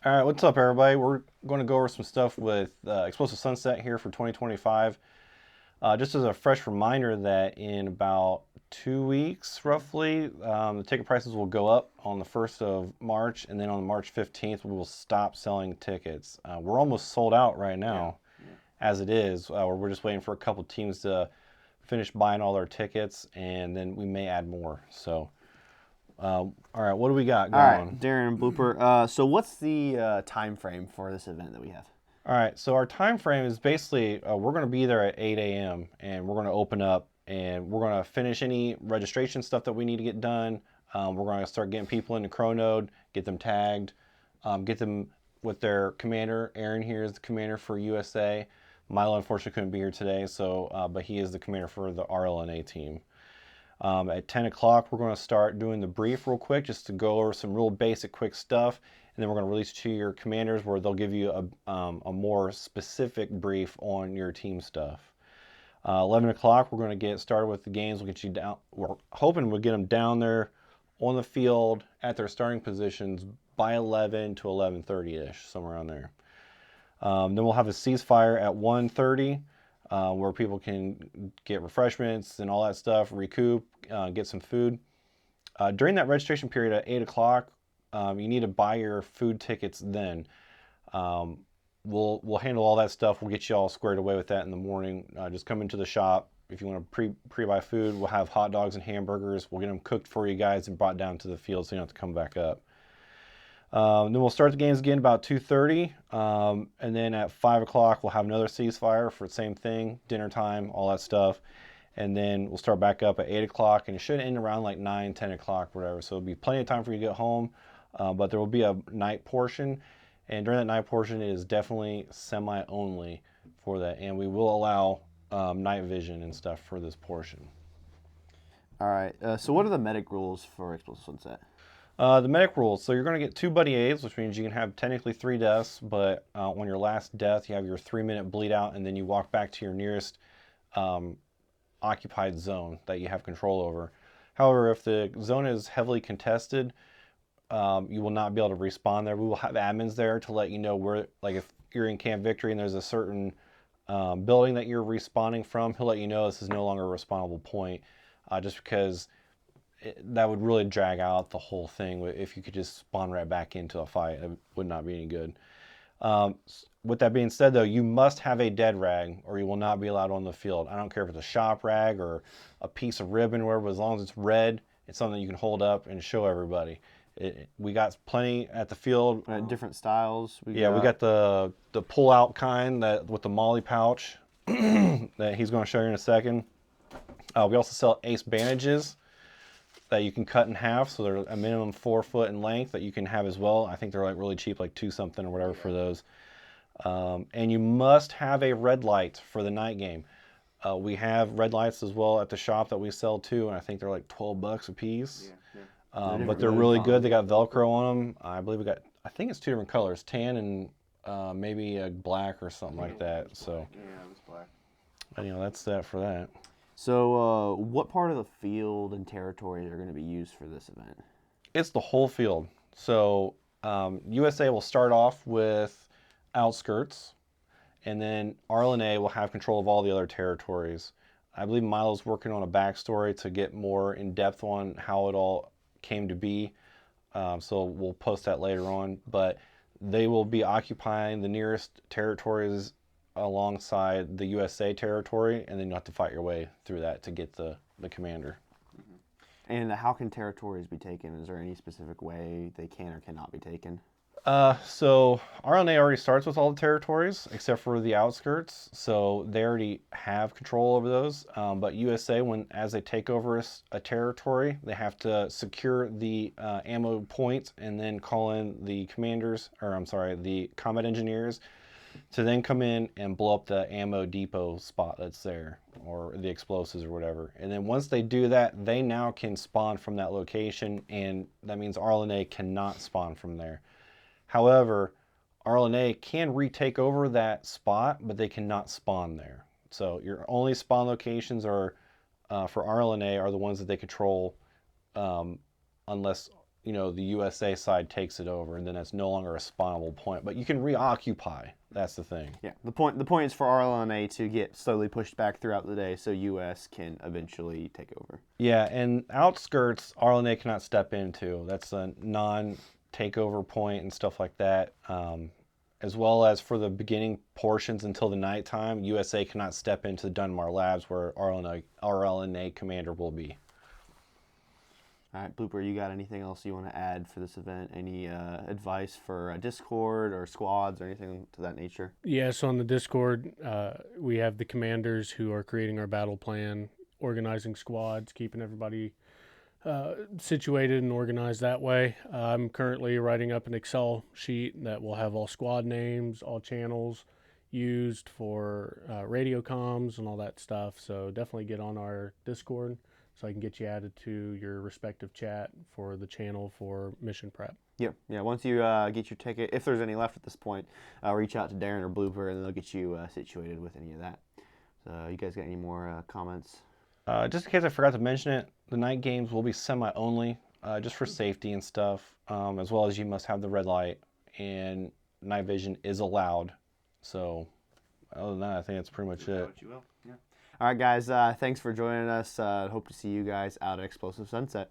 All right, what's up, everybody? We're going to go over some stuff with Explosive Sunset here for 2025. Just as a fresh reminder that in about 2 weeks, roughly, the ticket prices will go up on the 1st of March, and then on March 15th, we will stop selling tickets. We're almost sold out right now, as it is. We're just waiting for a couple teams to finish buying all their tickets, and then we may add more. So. All right, what do we got going on? Darren and Blooper. So what's the time frame for this event that we have? All right, so our time frame is basically we're going to be there at 8 a.m. and we're going to open up and we're going to finish any registration stuff that we need to get done. We're going to start getting people into Cronode, get them tagged, get them with their commander. Aaron here is the commander for USA. Milo unfortunately couldn't be here today, so but he is the commander for the RLNA team. At 10 o'clock, we're going to start doing the brief real quick, just to go over some real basic, quick stuff. And then we're going to release to your commanders where they'll give you a more specific brief on your team stuff. 11 o'clock, we're going to get started with the games. We'll get you down. We're hoping we'll get them down there on the field at their starting positions by 11 to 11:30-ish, somewhere around there. Then we'll have a ceasefire at 1:30. Where people can get refreshments and all that stuff, recoup, get some food. During that registration period at 8 o'clock, you need to buy your food tickets then. We'll handle all that stuff. We'll get you all squared away with that in the morning. Just come into the shop. If you want to pre-buy food, we'll have hot dogs and hamburgers. We'll get them cooked for you guys and brought down to the field so you don't have to come back up. Then we'll start the games again about 2:30, and then at 5 o'clock we'll have another ceasefire for the same thing, dinner time, all that stuff, and then we'll start back up at 8 o'clock, and it should end around like 9, 10 o'clock, whatever, so it'll be plenty of time for you to get home, but there will be a night portion, and during that night portion it is definitely semi-only for that, and we will allow night vision and stuff for this portion. All right, so what are the medic rules for Explosive Sunset? The medic rules. So you're going to get 2 buddy aids, which means you can have technically 3 deaths, but on your last death, you have your 3-minute bleed out, and then you walk back to your nearest occupied zone that you have control over. However, if the zone is heavily contested, you will not be able to respawn there. We will have admins there to let you know where, like if you're in Camp Victory and there's a certain building that you're respawning from, he'll let you know this is no longer a respawnable point, just because that would really drag out the whole thing. If you could just spawn right back into a fight, it would not be any good. With that being said, though, you must have a dead rag or you will not be allowed on the field. I don't care if it's a shop rag or a piece of ribbon, wherever, as long as it's red, it's something you can hold up and show everybody. We got plenty at the field. Different styles. We got the pull-out kind that with the molly pouch that he's going to show you in a second. We also sell ace bandages that you can cut in half, so they're a minimum 4 foot in length that you can have as well. I think they're like really cheap, like 2 something or whatever for those. And you must have a red light for the night game. We have red lights as well at the shop that we sell too, and I think they're like $12 a piece. But they're really good. They got Velcro on them. I believe I think it's 2 different colors, tan and maybe a black or something like that. So yeah, it was black. And, that's that for that. So what part of the field and territories are going to be used for this event? It's the whole field. So USA will start off with outskirts, and then RLNA will have control of all the other territories. I believe Milo's working on a backstory to get more in depth on how it all came to be. So we'll post that later on. But they will be occupying the nearest territories alongside the USA territory, and then you have to fight your way through that to get the commander. And how can territories be taken? Is there any specific way they can or cannot be taken? So RLNA already starts with all the territories except for the outskirts, so they already have control over those. But USA, as they take over a territory, they have to secure the ammo point and then call in the the combat engineers to then come in and blow up the ammo depot spot that's there, or the explosives or whatever. And then once they do that, they now can spawn from that location, and that means RLNA cannot spawn from there. However, RLNA can retake over that spot, but they cannot spawn there. So your only spawn locations are for RLNA are the ones that they control, unless you know, the USA side takes it over, and then it's no longer a spawnable point. But you can reoccupy. That's the thing. Yeah, the point is for RLNA to get slowly pushed back throughout the day so US can eventually take over. Yeah, and outskirts RLNA cannot step into. That's a non-takeover point and stuff like that. As well as for the beginning portions until the nighttime, USA cannot step into the Dunmar Labs where RLNA commander will be. All right, Blooper, you got anything else you want to add for this event? Any advice for Discord or squads or anything to that nature? Yes, on the Discord, we have the commanders who are creating our battle plan, organizing squads, keeping everybody situated and organized that way. I'm currently writing up an Excel sheet that will have all squad names, all channels used for radio comms and all that stuff. So definitely get on our Discord so I can get you added to your respective chat for the channel for mission prep. Yeah. Once you get your ticket, if there's any left at this point, reach out to Darren or Blooper, and they'll get you situated with any of that. So, you guys got any more comments? Just in case I forgot to mention it, the night games will be semi-only, just for safety and stuff, as well as you must have the red light, and night vision is allowed. So, other than that, I think that's pretty much it. You will. Yeah. All right, guys. Thanks for joining us. Hope to see you guys out at Explosive Sunset.